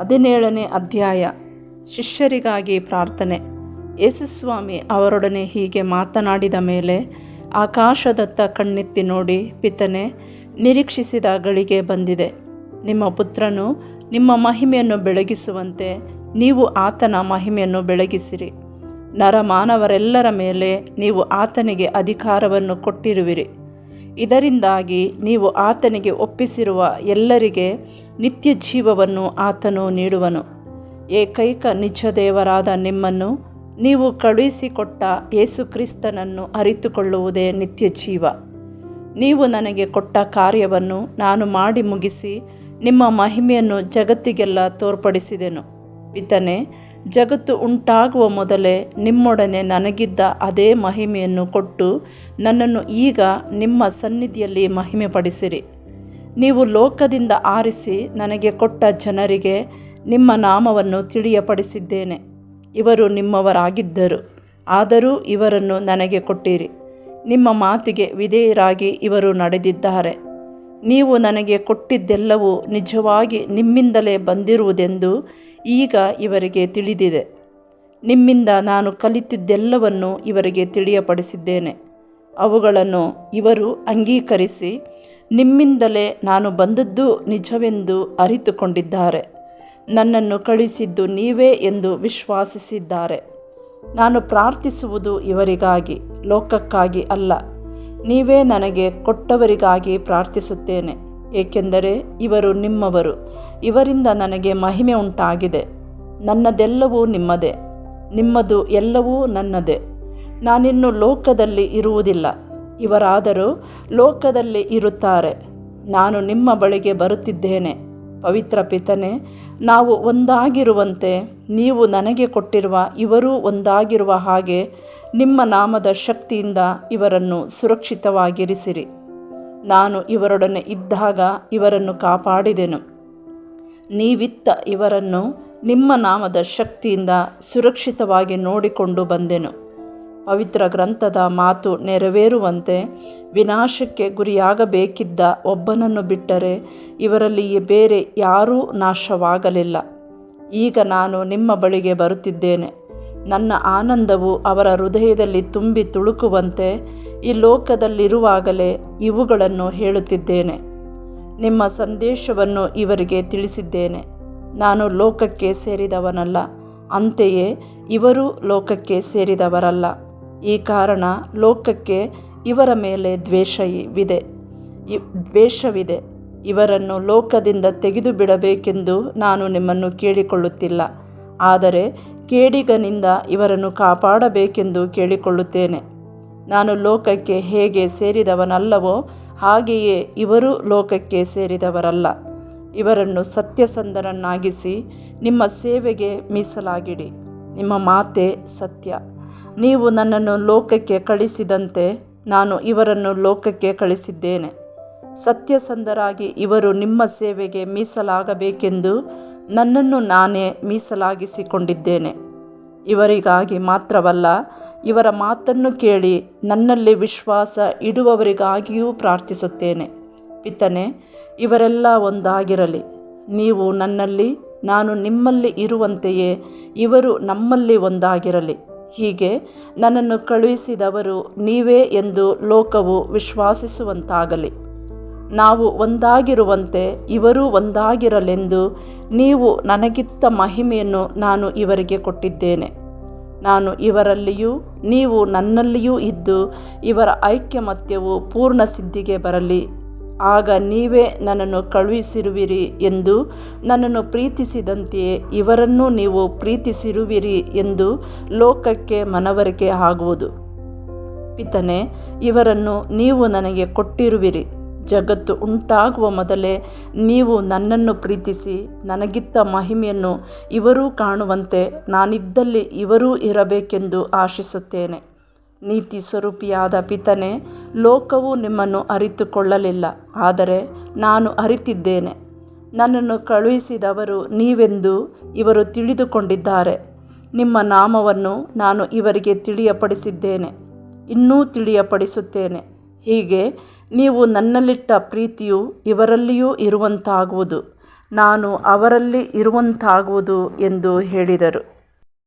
17ನೇ ಅಧ್ಯಾಯ. ಶಿಷ್ಯರಿಗಾಗಿ ಪ್ರಾರ್ಥನೆ. ಯೇಸುಸ್ವಾಮಿ ಅವರೊಡನೆ ಹೀಗೆ ಮಾತನಾಡಿದ ಮೇಲೆ ಆಕಾಶದತ್ತ ಕಣ್ಣೆತ್ತಿ ನೋಡಿ, ಪಿತನೇ, ನಿರೀಕ್ಷಿಸಿದ ಗಳಿಗೆ ಬಂದಿದೆ. ನಿಮ್ಮ ಪುತ್ರನು ನಿಮ್ಮ ಮಹಿಮೆಯನ್ನು ಬೆಳಗಿಸುವಂತೆ ನೀವು ಆತನ ಮಹಿಮೆಯನ್ನು ಬೆಳಗಿಸಿರಿ. ನರಮಾನವರೆಲ್ಲರ ಮೇಲೆ ನೀವು ಆತನಿಗೆ ಅಧಿಕಾರವನ್ನು ಕೊಟ್ಟಿರುವಿರಿ. ಇದರಿಂದಾಗಿ ನೀವು ಆತನಿಗೆ ಒಪ್ಪಿಸಿರುವ ಎಲ್ಲರಿಗೆ ನಿತ್ಯ ಜೀವವನ್ನು ಆತನು ನೀಡುವನು. ಏಕೈಕ ನಿಜ ದೇವರಾದ ನಿಮ್ಮನ್ನು ನೀವು ಕಳುಹಿಸಿಕೊಟ್ಟ ಯೇಸುಕ್ರಿಸ್ತನನ್ನು ಅರಿತುಕೊಳ್ಳುವುದೇ ನಿತ್ಯ ಜೀವ. ನೀವು ನನಗೆ ಕೊಟ್ಟ ಕಾರ್ಯವನ್ನು ನಾನು ಮಾಡಿ ಮುಗಿಸಿ ನಿಮ್ಮ ಮಹಿಮೆಯನ್ನು ಜಗತ್ತಿಗೆಲ್ಲ ತೋರ್ಪಡಿಸಿದೆನು. ಪಿತನೇ, ಜಗತ್ತು ಉಂಟಾಗುವ ಮೊದಲೇ ನಿಮ್ಮೊಡನೆ ನನಗಿದ್ದ ಅದೇ ಮಹಿಮೆಯನ್ನು ಕೊಟ್ಟು ನನ್ನನ್ನು ಈಗ ನಿಮ್ಮ ಸನ್ನಿಧಿಯಲ್ಲಿ ಮಹಿಮೆಪಡಿಸಿರಿ. ನೀವು ಲೋಕದಿಂದ ಆರಿಸಿ ನನಗೆ ಕೊಟ್ಟ ಜನರಿಗೆ ನಿಮ್ಮ ನಾಮವನ್ನು ತಿಳಿಯಪಡಿಸಿದ್ದೇನೆ. ಇವರು ನಿಮ್ಮವರಾಗಿದ್ದರು, ಆದರೂ ಇವರನ್ನು ನನಗೆ ಕೊಟ್ಟಿರಿ. ನಿಮ್ಮ ಮಾತಿಗೆ ವಿಧೇಯರಾಗಿ ಇವರು ನಡೆದಿದ್ದಾರೆ. ನೀವು ನನಗೆ ಕೊಟ್ಟಿದ್ದೆಲ್ಲವೂ ನಿಜವಾಗಿ ನಿಮ್ಮಿಂದಲೇ ಬಂದಿರುವುದೆಂದು ಈಗ ಇವರಿಗೆ ತಿಳಿದಿದೆ. ನಿಮ್ಮಿಂದ ನಾನು ಕಲಿತಿದ್ದೆಲ್ಲವನ್ನು ಇವರಿಗೆ ತಿಳಿಯಪಡಿಸಿದ್ದೇನೆ. ಅವುಗಳನ್ನು ಇವರು ಅಂಗೀಕರಿಸಿ ನಿಮ್ಮಿಂದಲೇ ನಾನು ಬಂದದ್ದು ನಿಜವೆಂದು ಅರಿತುಕೊಂಡಿದ್ದಾರೆ. ನನ್ನನ್ನು ಕಳುಹಿಸಿದ್ದು ನೀವೇ ಎಂದು ವಿಶ್ವಾಸಿಸಿದ್ದಾರೆ. ನಾನು ಪ್ರಾರ್ಥಿಸುವುದು ಇವರಿಗಾಗಿ, ಲೋಕಕ್ಕಾಗಿ ಅಲ್ಲ. ನೀವೇ ನನಗೆ ಕೊಟ್ಟವರಿಗಾಗಿ ಪ್ರಾರ್ಥಿಸುತ್ತೇನೆ, ಏಕೆಂದರೆ ಇವರು ನಿಮ್ಮವರು. ಇವರಿಂದ ನನಗೆ ಮಹಿಮೆ ಉಂಟಾಗಿದೆ. ನನ್ನದೆಲ್ಲವೂ ನಿಮ್ಮದೇ, ನಿಮ್ಮದು ಎಲ್ಲವೂ ನನ್ನದೇ. ನಾನಿನ್ನು ಲೋಕದಲ್ಲಿ ಇರುವುದಿಲ್ಲ, ಇವರಾದರೂ ಲೋಕದಲ್ಲಿ ಇರುತ್ತಾರೆ. ನಾನು ನಿಮ್ಮ ಬಳಿಗೆ ಬರುತ್ತಿದ್ದೇನೆ. ಪವಿತ್ರ ಪಿತನೇ, ನಾವು ಒಂದಾಗಿರುವಂತೆ ನೀವು ನನಗೆ ಕೊಟ್ಟಿರುವ ಇವರೂ ಒಂದಾಗಿರುವ ಹಾಗೆ ನಿಮ್ಮ ನಾಮದ ಶಕ್ತಿಯಿಂದ ಇವರನ್ನು ಸುರಕ್ಷಿತವಾಗಿರಿಸಿರಿ. ನಾನು ಇವರೊಡನೆ ಇದ್ದಾಗ ಇವರನ್ನು ಕಾಪಾಡಿದೆನು. ನೀವಿತ್ತ ಇವರನ್ನು ನಿಮ್ಮ ನಾಮದ ಶಕ್ತಿಯಿಂದ ಸುರಕ್ಷಿತವಾಗಿ ನೋಡಿಕೊಂಡು ಬಂದೆನು. ಪವಿತ್ರ ಗ್ರಂಥದ ಮಾತು ನೆರವೇರುವಂತೆ ವಿನಾಶಕ್ಕೆ ಗುರಿಯಾಗಬೇಕಿದ್ದ ಒಬ್ಬನನ್ನು ಬಿಟ್ಟರೆ ಇವರಲ್ಲಿ ಬೇರೆ ಯಾರೂ ನಾಶವಾಗಲಿಲ್ಲ. ಈಗ ನಾನು ನಿಮ್ಮ ಬಳಿಗೆ ಬರುತ್ತಿದ್ದೇನೆ. ನನ್ನ ಆನಂದವು ಅವರ ಹೃದಯದಲ್ಲಿ ತುಂಬಿ ತುಳುಕುವಂತೆ ಈ ಲೋಕದಲ್ಲಿರುವಾಗಲೇ ಇವುಗಳನ್ನು ಹೇಳುತ್ತಿದ್ದೇನೆ. ನಿಮ್ಮ ಸಂದೇಶವನ್ನು ಇವರಿಗೆ ತಿಳಿಸಿದ್ದೇನೆ. ನಾನು ಲೋಕಕ್ಕೆ ಸೇರಿದವನಲ್ಲ, ಅಂತೆಯೇ ಇವರು ಲೋಕಕ್ಕೆ ಸೇರಿದವರಲ್ಲ. ಈ ಕಾರಣ ಲೋಕಕ್ಕೆ ಇವರ ಮೇಲೆ ದ್ವೇಷವಿದೆ. ಇವರನ್ನು ಲೋಕದಿಂದ ತೆಗೆದು ಬಿಡಬೇಕೆಂದು ನಾನು ನಿಮ್ಮನ್ನು ಕೇಳಿಕೊಳ್ಳುತ್ತಿಲ್ಲ, ಆದರೆ ಕೇಡಿಗನಿಂದ ಇವರನ್ನು ಕಾಪಾಡಬೇಕೆಂದು ಕೇಳಿಕೊಳ್ಳುತ್ತೇನೆ. ನಾನು ಲೋಕಕ್ಕೆ ಹೇಗೆ ಸೇರಿದವನಲ್ಲವೋ ಹಾಗೆಯೇ ಇವರು ಲೋಕಕ್ಕೆ ಸೇರಿದವರಲ್ಲ. ಇವರನ್ನು ಸತ್ಯಸಂಧರನ್ನಾಗಿಸಿ ನಿಮ್ಮ ಸೇವೆಗೆ ಮೀಸಲಾಗಿಡಿ. ನಿಮ್ಮ ಮಾತೇ ಸತ್ಯ. ನೀವು ನನ್ನನ್ನು ಲೋಕಕ್ಕೆ ಕಳಿಸಿದಂತೆ ನಾನು ಇವರನ್ನು ಲೋಕಕ್ಕೆ ಕಳಿಸಿದ್ದೇನೆ. ಸತ್ಯಸಂಧರಾಗಿ ಇವರು ನಿಮ್ಮ ಸೇವೆಗೆ ಮೀಸಲಾಗಬೇಕೆಂದು ನನ್ನನ್ನು ನಾನೇ ಮೀಸಲಾಗಿಸಿಕೊಂಡಿದ್ದೇನೆ. ಇವರಿಗಾಗಿ ಮಾತ್ರವಲ್ಲ, ಇವರ ಮಾತನ್ನು ಕೇಳಿ ನನ್ನಲ್ಲಿ ವಿಶ್ವಾಸ ಇಡುವವರಿಗಾಗಿಯೂ ಪ್ರಾರ್ಥಿಸುತ್ತೇನೆ. ಪಿತನೇ, ಇವರೆಲ್ಲ ಒಂದಾಗಿರಲಿ. ನೀವು ನನ್ನಲ್ಲಿ, ನಾನು ನಿಮ್ಮಲ್ಲಿ ಇರುವಂತೆಯೇ ಇವರು ನಮ್ಮಲ್ಲಿ ಒಂದಾಗಿರಲಿ. ಹೀಗೆ ನನ್ನನ್ನು ಕಳುಹಿಸಿದವರು ನೀವೇ ಎಂದು ಲೋಕವು ವಿಶ್ವಾಸಿಸುವಂತಾಗಲಿ. ನಾವು ಒಂದಾಗಿರುವಂತೆ ಇವರೂ ಒಂದಾಗಿರಲೆಂದು ನೀವು ನನಗಿತ್ತ ಮಹಿಮೆಯನ್ನು ನಾನು ಇವರಿಗೆ ಕೊಟ್ಟಿದ್ದೇನೆ. ನಾನು ಇವರಲ್ಲಿಯೂ ನೀವು ನನ್ನಲ್ಲಿಯೂ ಇದ್ದು ಇವರ ಐಕ್ಯಮತ್ಯವು ಪೂರ್ಣ ಸಿದ್ಧಿಗೆ ಬರಲಿ. ಆಗ ನೀವೇ ನನ್ನನ್ನು ಕಳುಹಿಸಿರುವಿರಿ ಎಂದು ನನ್ನನ್ನು ಪ್ರೀತಿಸಿದಂತೆಯೇ ಇವರನ್ನೂ ನೀವು ಪ್ರೀತಿಸಿರುವಿರಿ ಎಂದು ಲೋಕಕ್ಕೆ ಮನವರಿಕೆ ಆಗುವುದು. ಪಿತನೇ, ಇವರನ್ನು ನೀವು ನನಗೆ ಕೊಟ್ಟಿರುವಿರಿ. ಜಗತ್ತು ಉಂಟಾಗುವ ಮೊದಲೇ ನೀವು ನನ್ನನ್ನು ಪ್ರೀತಿಸಿ ನನಗಿತ್ತ ಮಹಿಮೆಯನ್ನು ಇವರೂ ಕಾಣುವಂತೆ ನಾನಿದ್ದಲ್ಲಿ ಇವರೂ ಇರಬೇಕೆಂದು ಆಶಿಸುತ್ತೇನೆ. ನೀತಿ ಸ್ವರೂಪಿಯಾದ ಪಿತನೇ, ಲೋಕವು ನಿಮ್ಮನ್ನು ಅರಿತುಕೊಳ್ಳಲಿಲ್ಲ, ಆದರೆ ನಾನು ಅರಿತಿದ್ದೇನೆ. ನನ್ನನ್ನು ಕಳುಹಿಸಿದವರು ನೀವೆಂದು ಇವರು ತಿಳಿದುಕೊಂಡಿದ್ದಾರೆ. ನಿಮ್ಮ ನಾಮವನ್ನು ನಾನು ಇವರಿಗೆ ತಿಳಿಯಪಡಿಸಿದ್ದೇನೆ, ಇನ್ನೂ ತಿಳಿಯಪಡಿಸುತ್ತೇನೆ. ಹೀಗೆ ನೀವು ನನ್ನಲ್ಲಿಟ್ಟ ಪ್ರೀತಿಯು ಇವರಲ್ಲಿಯೂ ಇರುವಂತಾಗುವುದು. ನಾನು ಅವರಲ್ಲಿ ಇರುವಂತಾಗುವುದು ಎಂದು ಹೇಳಿದರು.